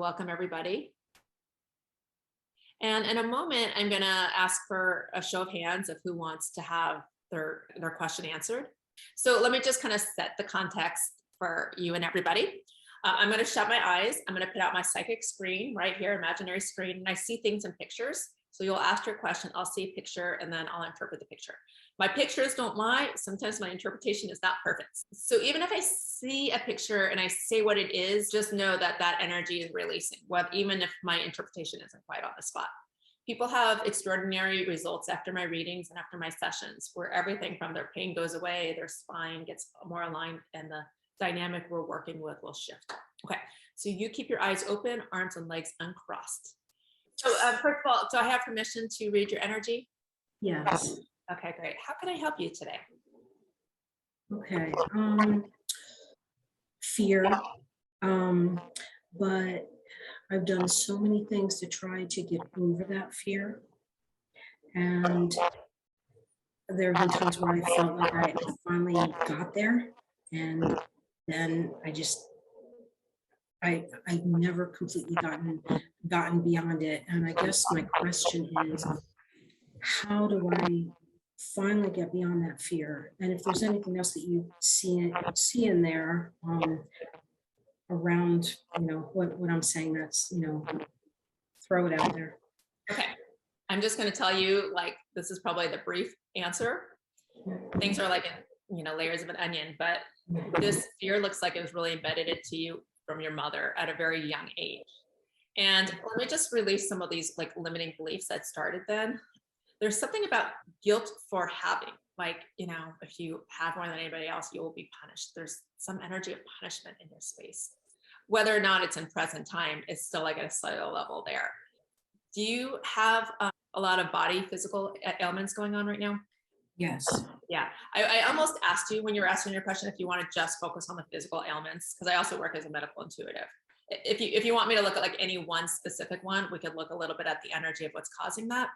Welcome, everybody. And in a moment, I'm going to ask for a show of hands of who wants to have their question answered. So let me just kind of set the context for you and everybody. I'm going to shut my eyes. I'm going to put out my psychic screen right here, imaginary screen, and I see things in pictures. So you'll ask your question, I'll see a picture, and then I'll interpret the picture. My pictures don't lie. Sometimes my interpretation is not perfect. So even if I see a picture and I say what it is, just know that that energy is releasing, even if my interpretation isn't quite on the spot. People have extraordinary results after my readings and after my sessions, where everything from their pain goes away, their spine gets more aligned, and the dynamic we're working with will shift. Okay, so you keep your eyes open, arms and legs uncrossed. So first of all, do I have permission to read your energy? Yes. Okay, great. How can I help you today? Okay. Fear. But I've done so many things to try to get over that fear. And there have been times where I felt like I finally got there. And then I've never completely gotten beyond it. And I guess my question is, how do I finally get beyond that fear? And if there's anything else that you see in there around, what I'm saying, that's, throw it out there. Okay, I'm just going to tell you, like, this is probably the brief answer. Things are like in, layers of an onion, but this fear looks like it was really embedded into you from your mother at a very young age. And let me just release some of these like limiting beliefs that started then. There's something about guilt for having, like, if you have more than anybody else, you will be punished. There's some energy of punishment in your space. Whether or not it's in present time, it's still like at a cellular level there. Do you have a lot of body physical ailments going on right now? Yes. Yeah, I almost asked you when you were asking your question if you want to just focus on the physical ailments, because I also work as a medical intuitive. If you want me to look at like any one specific one, we could look a little bit at the energy of what's causing that.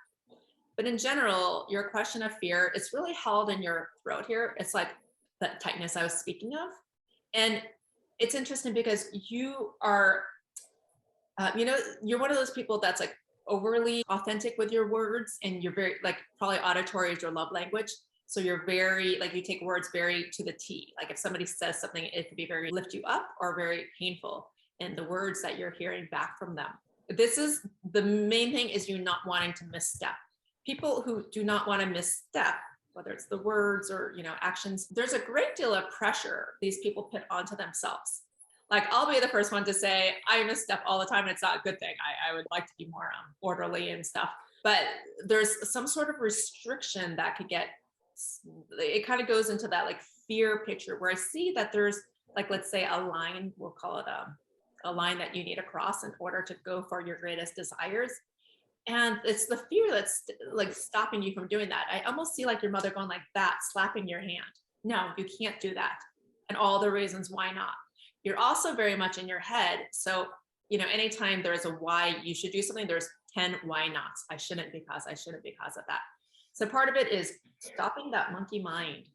But in general, your question of fear, it's really held in your throat here. It's like that tightness I was speaking of. And it's interesting because you are, you're one of those people that's like overly authentic with your words, and you're very like probably auditory is your love language. So you're very like, you take words very to the T. Like if somebody says something, it could be very lift you up or very painful in the words that you're hearing back from them. This is the main thing, is you not wanting to misstep. People who do not want to misstep, whether it's the words or actions, there's a great deal of pressure these people put onto themselves. Like I'll be the first one to say I misstep all the time, and it's not a good thing. I would like to be more orderly and stuff, but there's some sort of restriction that could get. It kind of goes into that like fear picture where I see that there's like, let's say a line, we'll call it a line that you need to cross in order to go for your greatest desires. And it's the fear that's like stopping you from doing that. I almost see like your mother going like that, slapping your hand. No, you can't do that. And all the reasons why not. You're also very much in your head. So, anytime there's a why you should do something, there's 10 why nots. I shouldn't because of that. So part of it is stopping that monkey mind.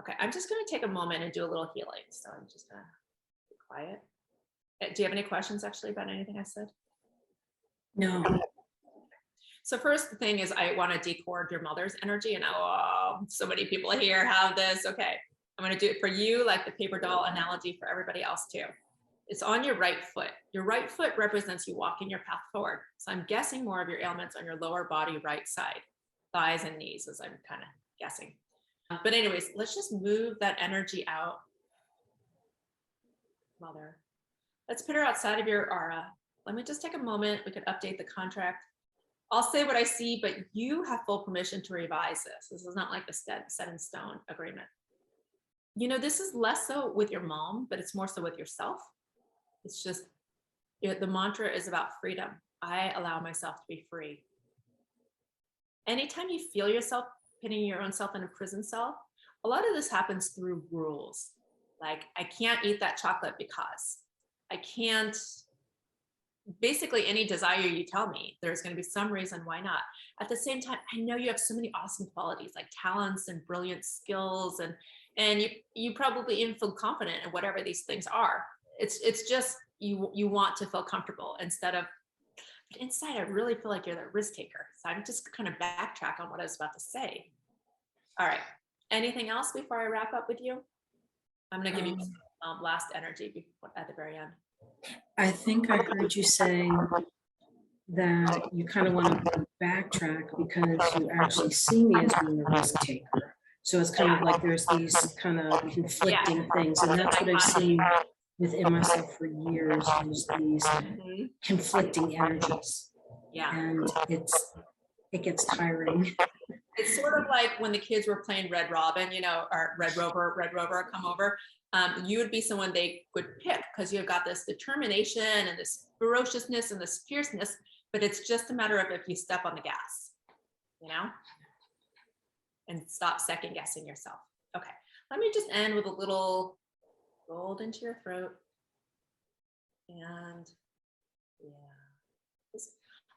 Okay, I'm just going to take a moment and do a little healing. So I'm just going to be quiet. Do you have any questions actually about anything I said? No. So first thing is I want to decord your mother's energy, and so many people here have this. Okay, I'm going to do it for you, like the paper doll analogy for everybody else too. It's on your right foot. Your right foot represents you walking your path forward. So I'm guessing more of your ailments on your lower body right side, thighs and knees, as I'm kind of guessing. But anyways, let's just move that energy out. Mother, let's put her outside of your aura. Let me just take a moment. We could update the contract. I'll say what I see, but you have full permission to revise this. This is not like the set in stone agreement. This is less so with your mom, but it's more so with yourself. It's just, the mantra is about freedom. I allow myself to be free. Anytime you feel yourself pinning your own self in a prison cell, a lot of this happens through rules. Like, I can't eat that chocolate because I can't. Basically any desire you tell me, there's going to be some reason why not. At the same time, I know you have so many awesome qualities, like talents and brilliant skills, and you probably even feel confident in whatever these things are. It's just you want to feel comfortable instead of, but inside I really feel like you're the risk taker. So I'm just kind of backtrack on what I was about to say. All right. Anything else before I wrap up with you? I'm going to give you last energy at the very end. I think I heard you say that you kind of want to backtrack because you actually see me as being a risk taker. So it's kind of like there's these kind of conflicting things. And that's what I've seen within myself for years, is these conflicting energies. Yeah. And it gets tiring. It's sort of like when the kids were playing Red Robin, you know, or Red Rover, come over. You would be someone they would pick because you've got this determination and this ferociousness and this fierceness, but it's just a matter of if you step on the gas, you know, and stop second guessing yourself. Okay, let me just end with a little gold into your throat. And yeah,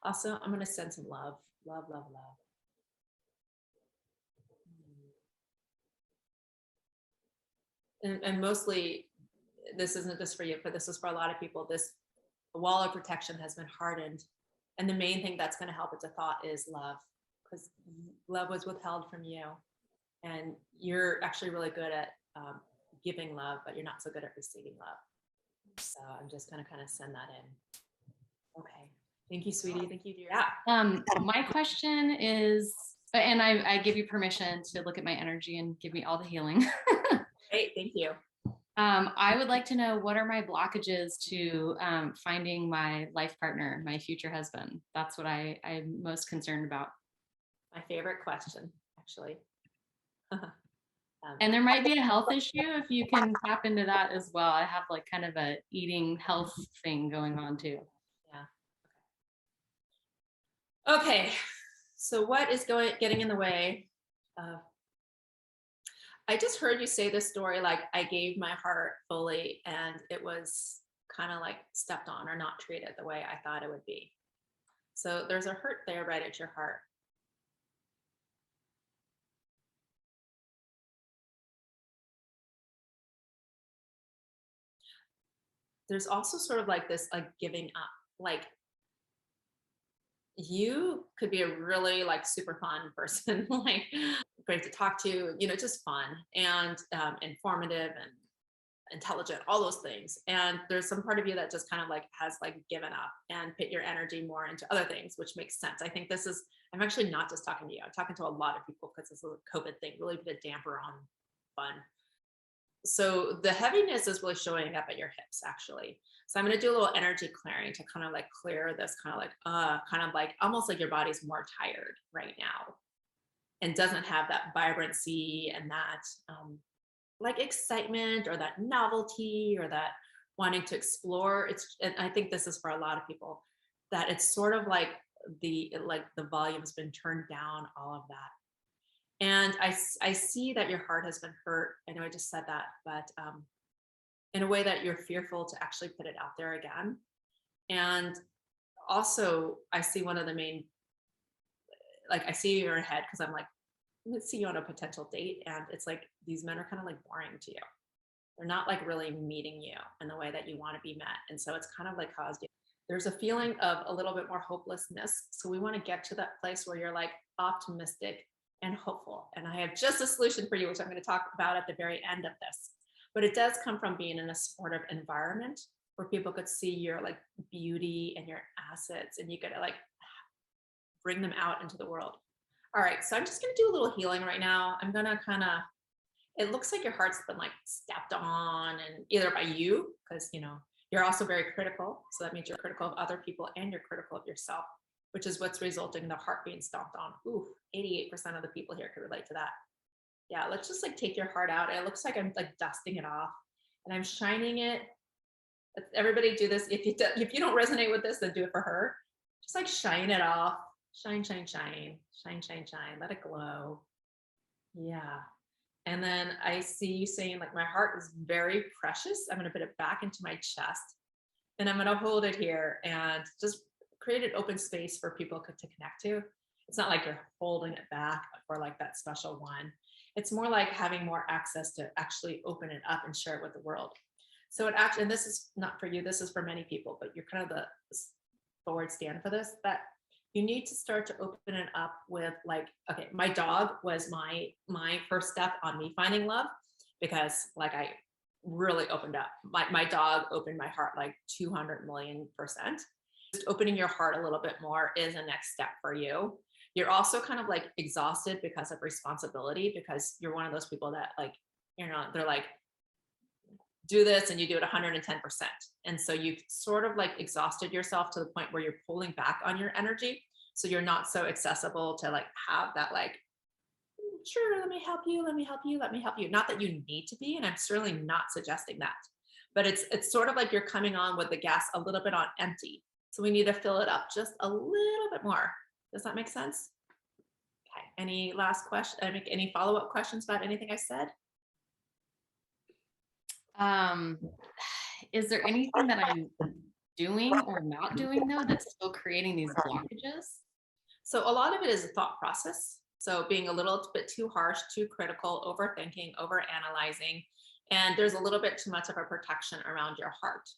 also I'm going to send some love, love, love, love. And mostly, this isn't just for you, but this is for a lot of people. This wall of protection has been hardened. And the main thing that's going to help, it's a thought, is love, because love was withheld from you. And you're actually really good at giving love, but you're not so good at receiving love. So I'm just going to kind of send that in. Okay. Thank you, sweetie. Thank you, dear. My question is, and I give you permission to look at my energy and give me all the healing. Great, thank you. I would like to know, what are my blockages to finding my life partner, my future husband? That's what I'm most concerned about. My favorite question, actually. And there might be a health issue, if you can tap into that as well. I have like kind of a eating health thing going on too. Yeah. Okay. So what is getting in the way of, I just heard you say this story, like I gave my heart fully and it was kind of like stepped on or not treated the way I thought it would be. So there's a hurt there right at your heart. There's also sort of like this, like giving up, like you could be a really like super fun person, like great to talk to, you know, just fun and informative and intelligent, all those things. And there's some part of you that just kind of like has like given up and put your energy more into other things, which makes sense. I think this is, I'm actually not just talking to you, I'm talking to a lot of people because this is a COVID thing, really put a damper on fun. So the heaviness is really showing up at your hips, actually. So I'm going to do a little energy clearing to kind of like clear this kind of like almost like your body's more tired right now and doesn't have that vibrancy and that like excitement or that novelty or that wanting to explore. And I think this is for a lot of people, that it's sort of like the volume's been turned down, all of that. And I see that your heart has been hurt. I know I just said that, but in a way that you're fearful to actually put it out there again. And also I see one of the main, like I see you in your head because I'm like, let's see you on a potential date. And it's like, these men are kind of like boring to you. They're not like really meeting you in the way that you want to be met. And so it's kind of like caused you. There's a feeling of a little bit more hopelessness. So we want to get to that place where you're like optimistic and hopeful. And I have just a solution for you, which I'm going to talk about at the very end of this. But it does come from being in a supportive environment where people could see your like beauty and your assets, and you could like bring them out into the world. All right, so I'm just going to do a little healing right now. I'm going to kind of, it looks like your heart's been like stepped on, and either by you, because you know you're also very critical, so that means you're critical of other people and you're critical of yourself, which is what's resulting in the heart being stomped on. Ooh, 88% of the people here could relate to that. Yeah, let's just like take your heart out. It looks like I'm like dusting it off and I'm shining it. Everybody do this. If you don't resonate with this, then do it for her. Just like shine it off. Shine, shine, shine, shine, shine, shine. Let it glow. Yeah. And then I see you saying like, my heart is very precious. I'm going to put it back into my chest and I'm going to hold it here and just create an open space for people to connect to. It's not like you're holding it back for like that special one. It's more like having more access to actually open it up and share it with the world. So it actually, and this is not for you, this is for many people, but you're kind of the forward stand for this, that you need to start to open it up with like, okay, my dog was my first step on me finding love, because like I really opened up. My dog opened my heart like 200 million%. Just opening your heart a little bit more is a next step for you. You're also kind of like exhausted because of responsibility, because you're one of those people that like, they're like, do this and you do it 110%. And so you've sort of like exhausted yourself to the point where you're pulling back on your energy. So you're not so accessible to like have that like, sure, let me help you, let me help you, let me help you. Not that you need to be, and I'm certainly not suggesting that, but it's sort of like you're coming on with the gas a little bit on empty. So we need to fill it up just a little bit more. Does that make sense? Okay, any last question, any follow-up questions about anything I said? Is there anything that I'm doing or not doing though that's still creating these blockages? So a lot of it is a thought process. So being a little bit too harsh, too critical, overthinking, overanalyzing, and there's a little bit too much of a protection around your heart.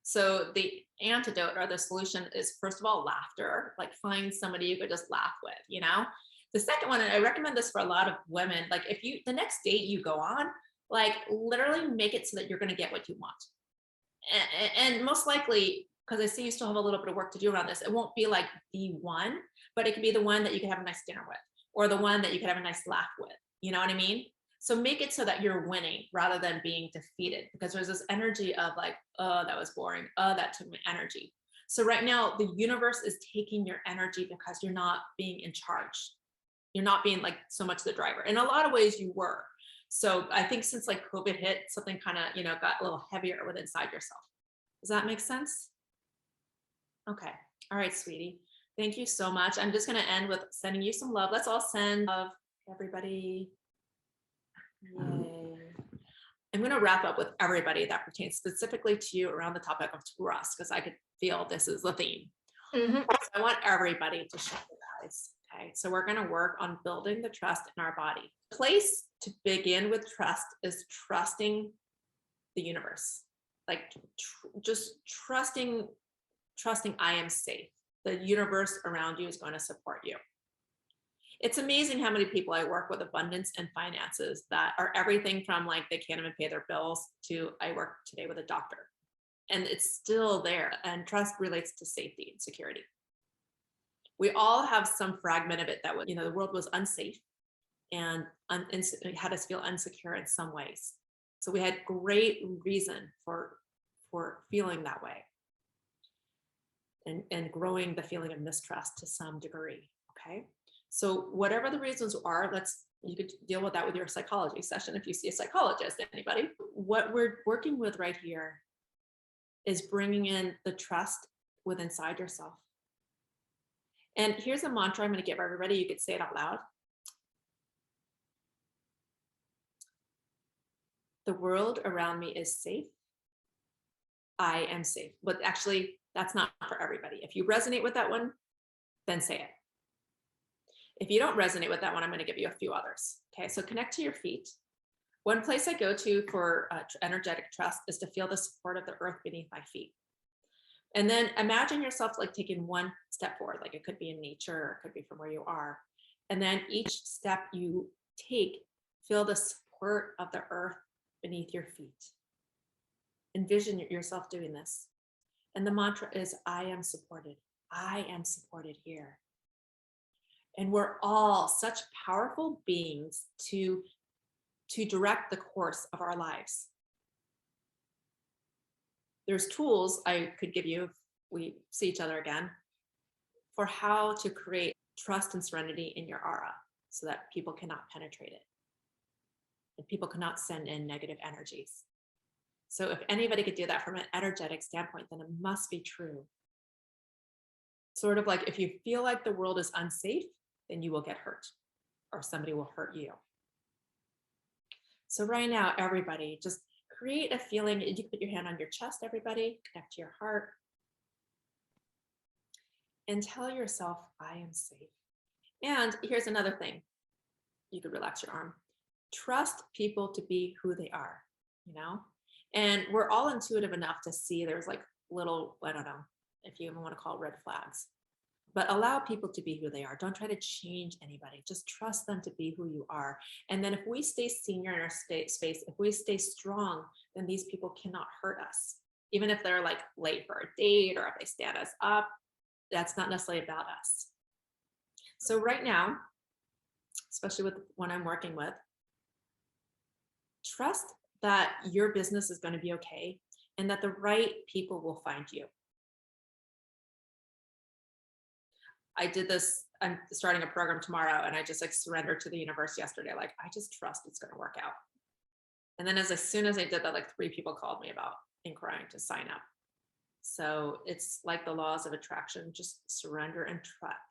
So the antidote or the solution is, first of all, laughter. Like find somebody you could just laugh with, The second one, and I recommend this for a lot of women, like if you, the next date you go on, like literally make it so that you're going to get what you want. And most likely, because I see you still have a little bit of work to do around this, it won't be like the one, but it could be the one that you could have a nice dinner with, or the one that you could have a nice laugh with. You know what I mean? So make it so that you're winning rather than being defeated, because there's this energy of like, oh, that was boring. Oh, that took my energy. So right now, the universe is taking your energy because you're not being in charge. You're not being like so much the driver. In a lot of ways, you were. So I think since like COVID hit, something kind of, got a little heavier with inside yourself. Does that make sense? Okay. All right, sweetie. Thank you so much. I'm just going to end with sending you some love. Let's all send love, everybody. Yay. I'm going to wrap up with everybody that pertains specifically to you around the topic of trust, because I could feel this is the theme. So I want everybody to shut their eyes. Okay, so we're going to work on building the trust in our body. The place to begin with trust is trusting the universe, like just trusting I am safe. The universe around you is going to support you. It's amazing how many people I work with abundance and finances that are everything from like they can't even pay their bills to I work today with a doctor, and it's still there. And trust relates to safety and security. We all have some fragment of it that would, the world was unsafe and it had us feel insecure in some ways. So we had great reason for feeling that way and growing the feeling of mistrust to some degree. Okay. So whatever the reasons are, you could deal with that with your psychology session if you see a psychologist, anybody. What we're working with right here is bringing in the trust with inside yourself. And here's a mantra I'm going to give everybody. You could say it out loud. The world around me is safe. I am safe. But actually, that's not for everybody. If you resonate with that one, then say it. If you don't resonate with that one, I'm going to give you a few others. Okay, so connect to your feet. One place I go to for energetic trust is to feel the support of the earth beneath my feet. And then imagine yourself like taking one step forward, like it could be in nature, or it could be from where you are. And then each step you take, feel the support of the earth beneath your feet. Envision yourself doing this. And the mantra is, I am supported. I am supported here. And we're all such powerful beings to direct the course of our lives. There's tools I could give you if we see each other again for how to create trust and serenity in your aura so that people cannot penetrate it and people cannot send in negative energies. So if anybody could do that from an energetic standpoint, then it must be true. Sort of like if you feel like the world is unsafe, then you will get hurt or somebody will hurt you. So right now, everybody, just create a feeling. You can put your hand on your chest, everybody, connect to your heart, and tell yourself, I am safe. And here's another thing. You could relax your arm. Trust people to be who they are, And we're all intuitive enough to see there's like little, I don't know if you even want to call it red flags, but allow people to be who they are. Don't try to change anybody. Just trust them to be who you are. And then if we stay senior in our space, if we stay strong, then these people cannot hurt us. Even if they're like late for a date or if they stand us up, that's not necessarily about us. So right now, especially with when I'm working with, trust that your business is going to be okay and that the right people will find you. I did this, I'm starting a program tomorrow and I just like surrendered to the universe yesterday. Like, I just trust it's going to work out. And then as soon as I did that, like 3 people called me about inquiring to sign up. So it's like the laws of attraction, just surrender and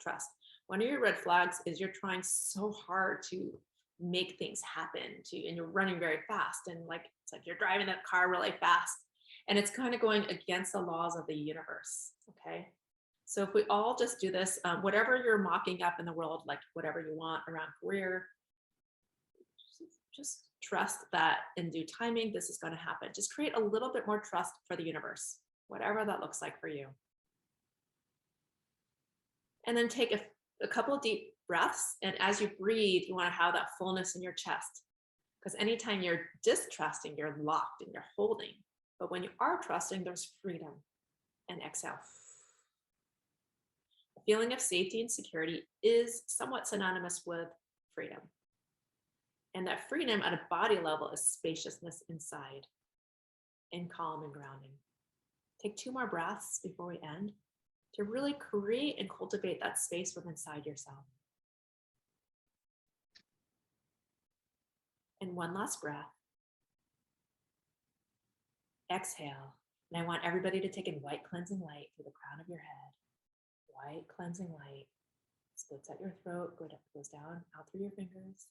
trust. One of your red flags is you're trying so hard to make things happen and you're running very fast. And like, it's like you're driving that car really fast and it's kind of going against the laws of the universe. Okay. So if we all just do this, whatever you're mocking up in the world, like whatever you want around career, just trust that in due timing, this is going to happen. Just create a little bit more trust for the universe, whatever that looks like for you. And then take a couple of deep breaths. And as you breathe, you want to have that fullness in your chest. Because anytime you're distrusting, you're locked and you're holding. But when you are trusting, there's freedom. And exhale. A feeling of safety and security is somewhat synonymous with freedom. And that freedom at a body level is spaciousness inside and calm and grounding. Take 2 more breaths before we end to really create and cultivate that space within inside yourself. And 1 last breath. Exhale. And I want everybody to take in white cleansing light through the crown of your head. White cleansing light. Splits at your throat, goes down out through your fingers.